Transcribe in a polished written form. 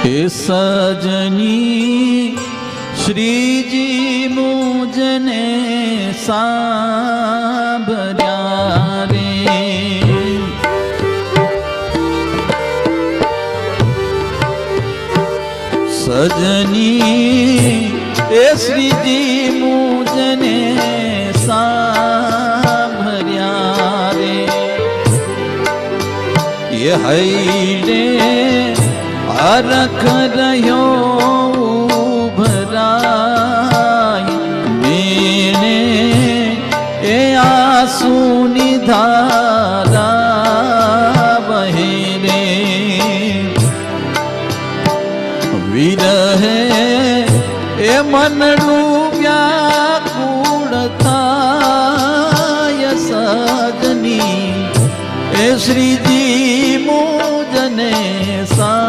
એ સજની શ્રીજી મુજને સાંભળ્યા રે, સજની એ શ્રીજી મુજને સાંભળ્યા રે, એ હૈડે અરખ રહ્યો ઉભરાય મેને એ આંસુની ધારા વહે રે, વિરહે એ મનનું વ્યાકુળ થાય સજની એ શ્રીજી મુજને સા